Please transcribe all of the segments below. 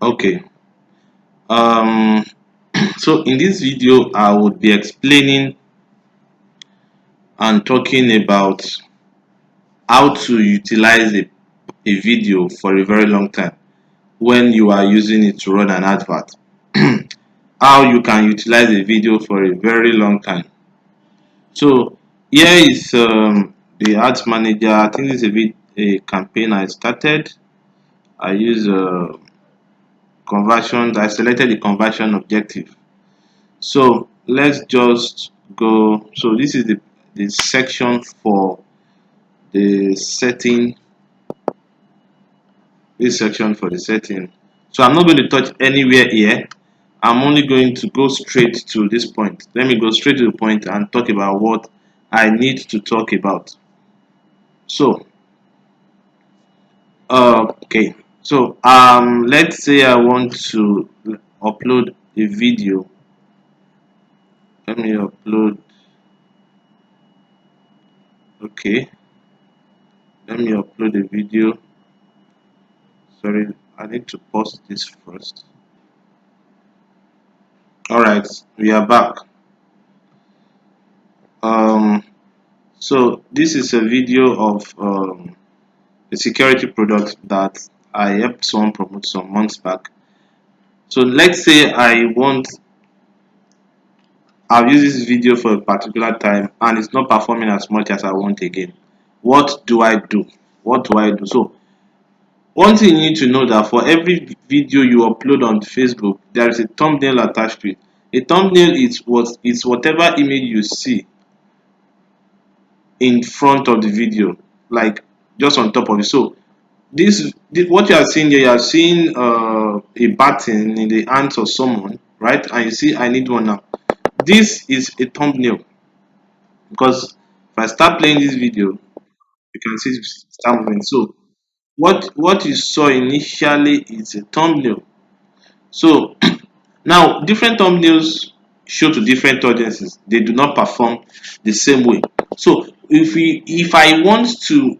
Okay. Um, so in this video, I would be explaining and talking about how to utilize a video for a very long time when you are using it to run an advert. How you can utilize a video for a very long time. So here is the ads manager. I think this is a campaign I started. I use conversions. I selected the conversion objective. So let's just go. So this is the section for the setting. This section for the setting. So I'm not going to touch anywhere here. I'm only going to go straight to this point. Let me go straight to the point and talk about what I need to talk about. So okay. So let's say I want to upload a video. Let me upload. Okay. Let me upload a video. Sorry, I need to pause this first. All right, we are back. Um, so this is a video of a security product that I helped someone promote some months back. So let's say I've used this video for a particular time and it's not performing as much as I want again. What do I do? What do I do? So one thing you need to know that for every video you upload on Facebook, there is a thumbnail attached to it. A thumbnail is whatever image you see in front of the video, like just on top of it. So this what you are seeing here, you are seeing a button in the hands of someone, right? And you see I need one now. This is a thumbnail because if I start playing this video, you can see it start moving. So what you saw initially is a thumbnail. So now different thumbnails show to different audiences. They do not perform the same way. So if I want to,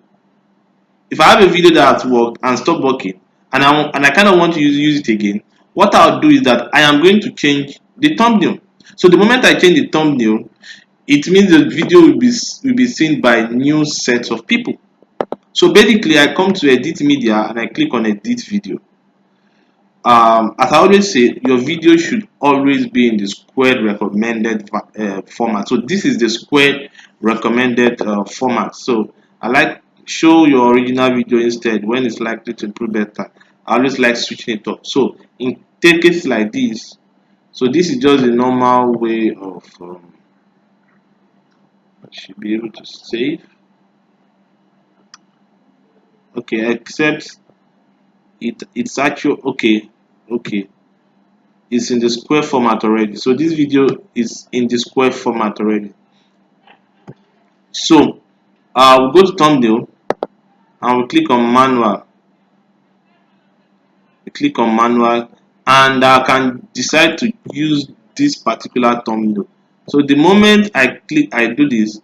if I have a video that has worked and stopped working, and I kind of want to use it again, what I'll do is that I am going to change the thumbnail. So the moment I change the thumbnail, it means the video will be seen by new sets of people. So basically, I come to edit media and I click on edit video. As I always say, your video should always be in the squared recommended format. So this is the squared recommended format. So I like show your original video instead when it's likely to improve better. I always like switching it up. So in cases like this, so this is just a normal way of I should be able to save. Okay, except it's actual. Okay, it's in the square format already. So this video is in the square format already. So we'll go to thumbnail and we click on manual. We click on manual and I can decide to use this particular thumbnail. So the moment I do this,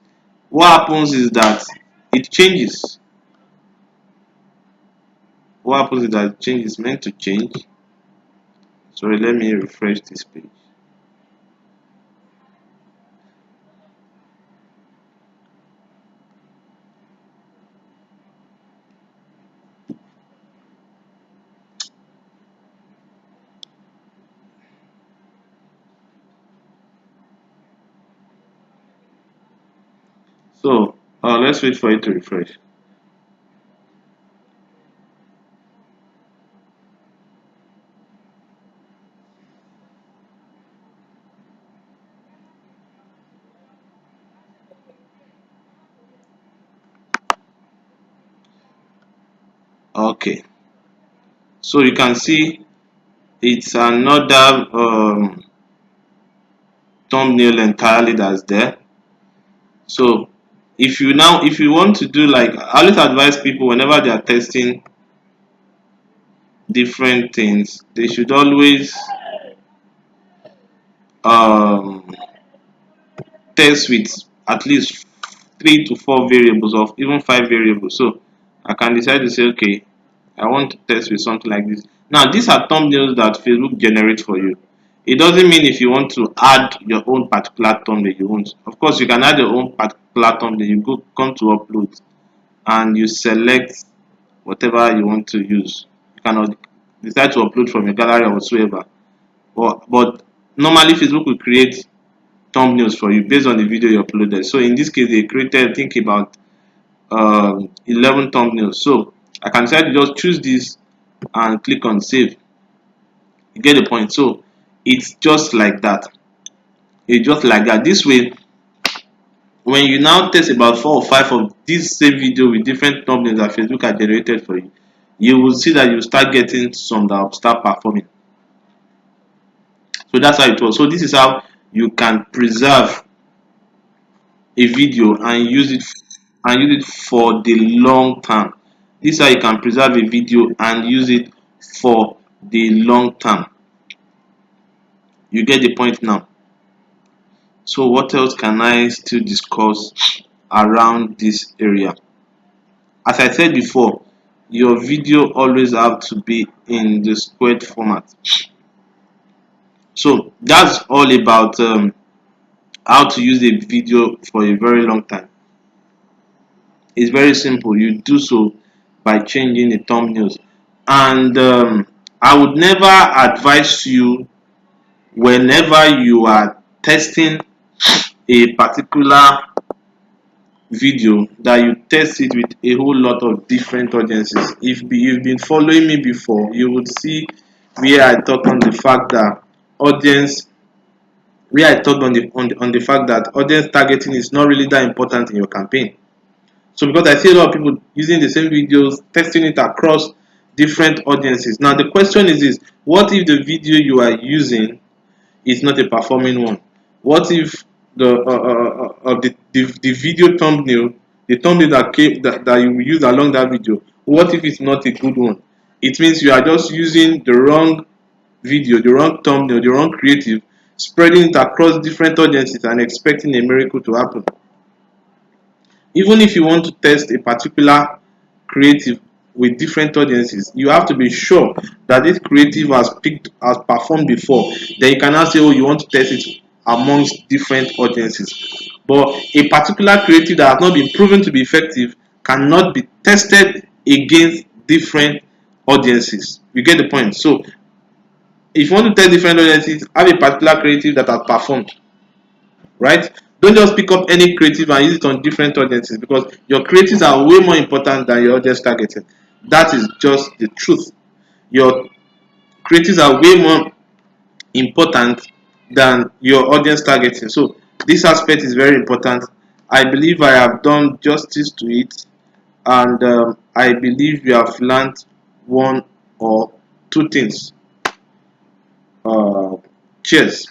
what happens is that it changes. What happens is that change is meant to change. Sorry, let me refresh this page. So let's wait for it to refresh. Okay, so you can see it's another thumbnail entirely that's there. So if you want to do, like, I always advise people whenever they are testing different things, they should always um, test with at least 3 to 4 variables or even 5 variables. So I can decide to say, okay, I want to test with something like this. Now, these are thumbnails that Facebook generates for you. It doesn't mean if you want to add your own particular thumbnail, you won't. Of course, you can add your own particular thumbnail. You go come to upload and you select whatever you want to use. You cannot decide to upload from your gallery or whatsoever. But normally, Facebook will create thumbnails for you based on the video you uploaded. So in this case, they created, I think, about 11 thumbnails. So I can decide to just choose this and click on save. You get the point. So it's just like that. It's just like that. This way, when you now test about 4 or 5 of this same video with different thumbnails that Facebook has generated for you, you will see that you start getting some that will start performing. So that's how it was. So this is how you can preserve a video and use it for the long term. This is how you can preserve a video and use it for the long term. You get the point now. So what else can I still discuss around this area? As I said before, your video always have to be in the squared format. So that's all about how to use a video for a very long time. It's very simple. You do so by changing the thumbnails. And I would never advise you, whenever you are testing a particular video, that you test it with a whole lot of different audiences. If you've been following me before, you would see where I talk on the fact that audience where I talked on the fact that audience targeting is not really that important in your campaign. So because I see a lot of people using the same videos, testing it across different audiences. Now the question is this: what if the video you are using is not a performing one? What if the video thumbnail, the thumbnail that you use along that video, what if it's not a good one? It means you are just using the wrong video, the wrong thumbnail, the wrong creative, spreading it across different audiences and expecting a miracle to happen. Even if you want to test a particular creative with different audiences, you have to be sure that this creative has performed before. Then you cannot say, oh, you want to test it amongst different audiences. But a particular creative that has not been proven to be effective cannot be tested against different audiences. You get the point? So if you want to test different audiences, have a particular creative that has performed, right? Don't just pick up any creative and use it on different audiences, because your creatives are way more important than your audience targeting. That is just the truth. Your creatives are way more important than your audience targeting. So this aspect is very important. I believe I have done justice to it, and I believe you have learned one or two things. Cheers.